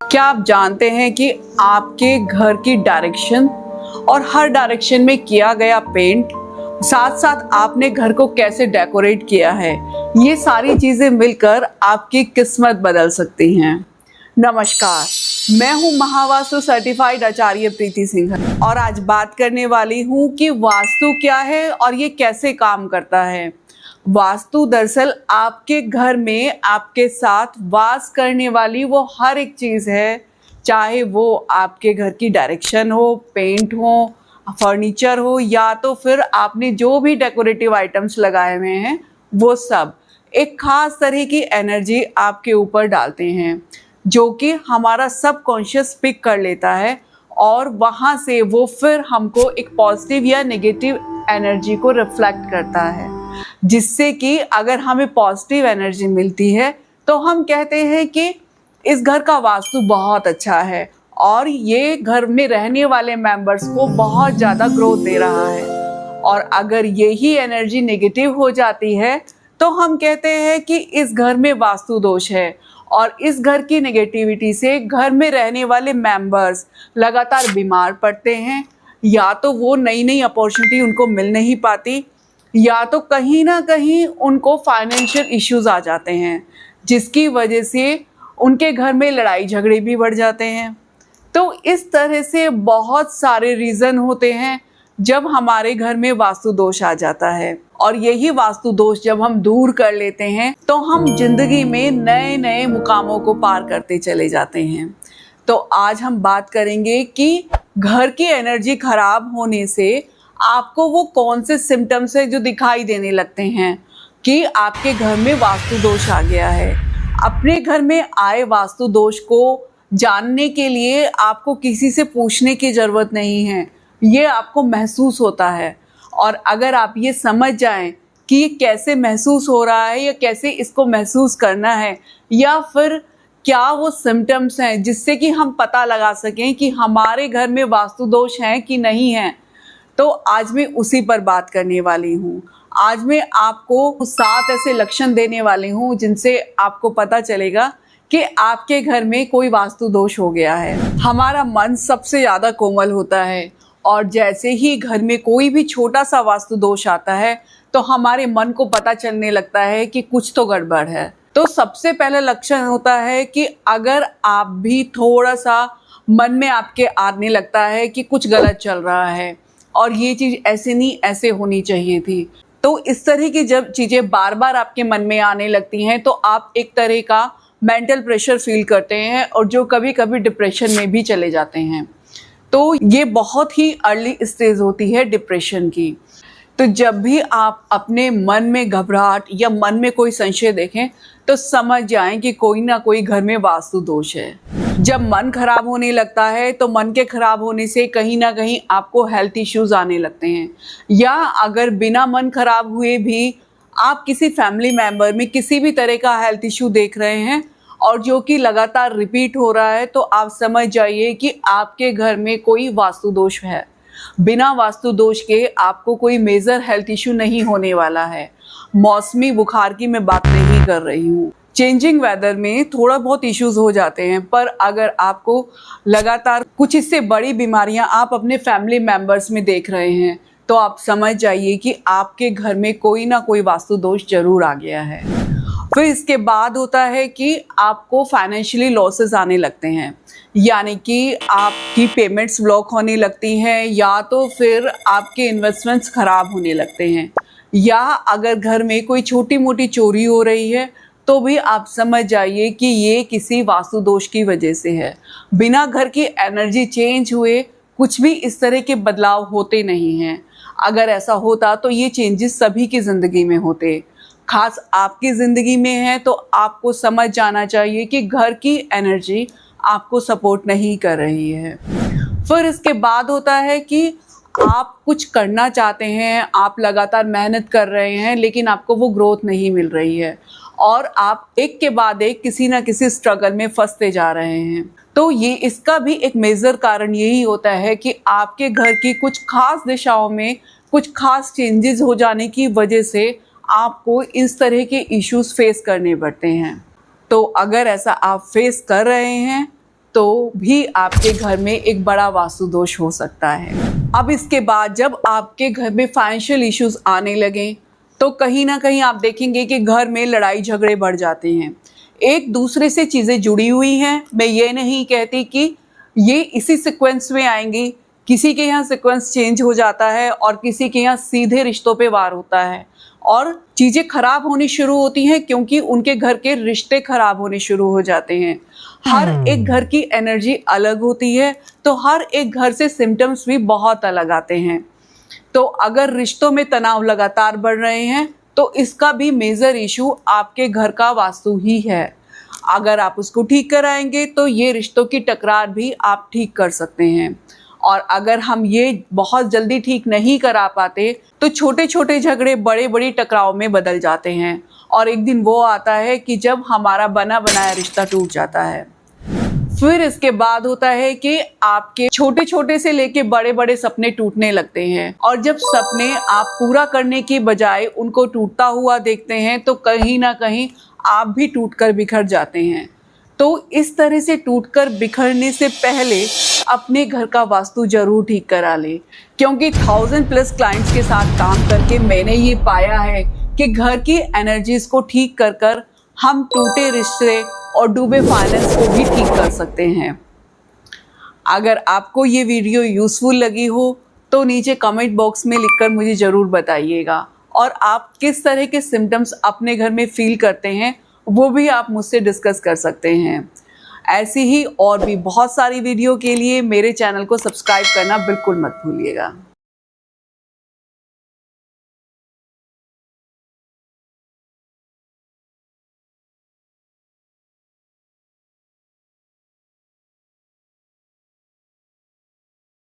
क्या आप जानते हैं कि आपके घर की डायरेक्शन और हर डायरेक्शन में किया गया पेंट, साथ साथ आपने घर को कैसे डेकोरेट किया है, ये सारी चीजें मिलकर आपकी किस्मत बदल सकती हैं। नमस्कार, मैं हूं महावास्तु सर्टिफाइड आचार्य प्रीति सिंह और आज बात करने वाली हूं कि वास्तु क्या है और ये कैसे काम करता है। वास्तु दरअसल आपके घर में आपके साथ वास करने वाली वो हर एक चीज़ है, चाहे वो आपके घर की डायरेक्शन हो, पेंट हो, फर्नीचर हो, या तो फिर आपने जो भी डेकोरेटिव आइटम्स लगाए हुए हैं वो सब एक खास तरह की एनर्जी आपके ऊपर डालते हैं, जो कि हमारा सबकॉन्शियस पिक कर लेता है और वहाँ से वो फिर हमको एक पॉजिटिव या नेगेटिव एनर्जी को रिफ्लेक्ट करता है, जिससे कि अगर हमें पॉजिटिव एनर्जी मिलती है तो हम कहते हैं कि इस घर का वास्तु बहुत अच्छा है और ये घर में रहने वाले मेंबर्स को बहुत ज़्यादा ग्रोथ दे रहा है। और अगर यही एनर्जी नेगेटिव हो जाती है तो हम कहते हैं कि इस घर में वास्तु दोष है और इस घर की नेगेटिविटी से घर में रहने वाले मेंबर्स लगातार बीमार पड़ते हैं, या तो वो नई नई अपॉर्चुनिटी उनको मिल नहीं पाती, या तो कहीं ना कहीं उनको फाइनेंशियल इश्यूज आ जाते हैं, जिसकी वजह से उनके घर में लड़ाई झगड़े भी बढ़ जाते हैं। तो इस तरह से बहुत सारे रीज़न होते हैं जब हमारे घर में वास्तु दोष आ जाता है, और यही वास्तु दोष जब हम दूर कर लेते हैं तो हम जिंदगी में नए नए मुकामों को पार करते चले जाते हैं। तो आज हम बात करेंगे कि घर की एनर्जी खराब होने से आपको वो कौन से सिम्टम्स है जो दिखाई देने लगते हैं कि आपके घर में वास्तु दोष आ गया है। अपने घर में आए वास्तु दोष को जानने के लिए आपको किसी से पूछने की ज़रूरत नहीं है, ये आपको महसूस होता है। और अगर आप ये समझ जाएं कि ये कैसे महसूस हो रहा है या कैसे इसको महसूस करना है, या फिर क्या वो सिम्टम्स हैं जिससे कि हम पता लगा सकें कि हमारे घर में वास्तु दोष हैं कि नहीं हैं, तो आज मैं उसी पर बात करने वाली हूँ। आज मैं आपको 7 ऐसे लक्षण देने वाली हूँ जिनसे आपको पता चलेगा कि आपके घर में कोई वास्तु दोष हो गया है। हमारा मन सबसे ज़्यादा कोमल होता है और जैसे ही घर में कोई भी छोटा सा वास्तु दोष आता है तो हमारे मन को पता चलने लगता है कि कुछ तो गड़बड़ है। तो सबसे पहला लक्षण होता है कि अगर आप भी थोड़ा सा मन में आपके आने लगता है कि कुछ गलत चल रहा है और ये चीज़ ऐसे नहीं ऐसे होनी चाहिए थी, तो इस तरह की जब चीज़ें बार बार आपके मन में आने लगती हैं तो आप एक तरह का मेंटल प्रेशर फील करते हैं और जो कभी कभी डिप्रेशन में भी चले जाते हैं। तो ये बहुत ही अर्ली स्टेज होती है डिप्रेशन की। तो जब भी आप अपने मन में घबराहट या मन में कोई संशय देखें तो समझ जाएं कि कोई ना कोई घर में वास्तु दोष है। जब मन खराब होने लगता है तो मन के खराब होने से कहीं ना कहीं आपको हेल्थ इश्यूज आने लगते हैं, या अगर बिना मन खराब हुए भी आप किसी फैमिली मेम्बर में किसी भी तरह का हेल्थ इशू देख रहे हैं और जो कि लगातार रिपीट हो रहा है, तो आप समझ जाइए कि आपके घर में कोई वास्तु दोष है। बिना वास्तु दोष के आपको कोई मेजर हेल्थ इशू नहीं होने वाला है। मौसमी बुखार की मैं बात नहीं कर रही हूँ। चेंजिंग वेदर में थोड़ा बहुत इश्यूज हो जाते हैं, पर अगर आपको लगातार कुछ इससे बड़ी बीमारियां आप अपने फैमिली मेंबर्स में देख रहे हैं तो आप समझ जाइए कि आपके घर में कोई ना कोई वास्तु दोष जरूर आ गया है। फिर इसके बाद होता है कि आपको फाइनेंशियली लॉसेस आने लगते हैं, यानी कि आपकी पेमेंट्स ब्लॉक होने लगती हैं, या तो फिर आपके इन्वेस्टमेंट्स खराब होने लगते हैं, या अगर घर में कोई छोटी मोटी चोरी हो रही है तो भी आप समझ जाइए कि ये किसी वास्तु दोष की वजह से है। बिना घर की एनर्जी चेंज हुए कुछ भी इस तरह के बदलाव होते नहीं हैं। अगर ऐसा होता तो ये चेंजेस सभी की ज़िंदगी में होते, खास आपकी ज़िंदगी में है तो आपको समझ जाना चाहिए कि घर की एनर्जी आपको सपोर्ट नहीं कर रही है। फिर इसके बाद होता है कि आप कुछ करना चाहते हैं, आप लगातार मेहनत कर रहे हैं, लेकिन आपको वो ग्रोथ नहीं मिल रही है और आप एक के बाद एक किसी ना किसी स्ट्रगल में फंसते जा रहे हैं। तो ये इसका भी एक मेजर कारण यही होता है कि आपके घर की कुछ खास दिशाओं में कुछ खास चेंजेस हो जाने की वजह से आपको इस तरह के इश्यूज फेस करने पड़ते हैं। तो अगर ऐसा आप फेस कर रहे हैं तो भी आपके घर में एक बड़ा वास्तु दोष हो सकता है। अब इसके बाद जब आपके घर में फाइनेंशियल इश्यूज आने लगे तो कहीं ना कहीं आप देखेंगे कि घर में लड़ाई झगड़े बढ़ जाते हैं, एक दूसरे से चीज़ें जुड़ी हुई हैं। मैं ये नहीं कहती कि ये इसी सीक्वेंस में आएंगी, किसी के यहाँ सीक्वेंस चेंज हो जाता है और किसी के यहाँ सीधे रिश्तों पे वार होता है और चीज़ें खराब होनी शुरू होती हैं क्योंकि उनके घर के रिश्ते खराब होने शुरू हो जाते हैं। हर एक घर की एनर्जी अलग होती है, तो हर एक घर से सिम्टम्स भी बहुत अलग आते हैं। तो अगर रिश्तों में तनाव लगातार बढ़ रहे हैं तो इसका भी मेजर इशू आपके घर का वास्तु ही है। अगर आप उसको ठीक कराएंगे तो ये रिश्तों की टकरार भी आप ठीक कर सकते हैं। और अगर हम ये बहुत जल्दी ठीक नहीं करा पाते तो छोटे छोटे झगड़े बड़े बड़ी टकराव में बदल जाते हैं और एक दिन वो आता है कि जब हमारा बना बनाया रिश्ता टूट जाता है। फिर इसके बाद होता है कि आपके छोटे छोटे से लेके बड़े बड़े सपने टूटने लगते हैं और जब सपने आप पूरा करने की बजाय उनको टूटता हुआ देखते हैं तो कहीं ना कहीं आप भी टूटकर बिखर जाते हैं। तो इस तरह से टूटकर बिखरने से पहले अपने घर का वास्तु जरूर ठीक करा ले, क्योंकि 1000+ क्लाइंट्स के साथ काम करके मैंने ये पाया है कि घर की एनर्जीज को ठीक कर कर हम टूटे रिश्ते और डूबे फाइनेंस को भी ठीक कर सकते हैं। अगर आपको ये वीडियो यूज़फुल लगी हो तो नीचे कमेंट बॉक्स में लिखकर मुझे ज़रूर बताइएगा और आप किस तरह के सिम्टम्स अपने घर में फील करते हैं वो भी आप मुझसे डिस्कस कर सकते हैं। ऐसी ही और भी बहुत सारी वीडियो के लिए मेरे चैनल को सब्सक्राइब करना बिल्कुल मत भूलिएगा।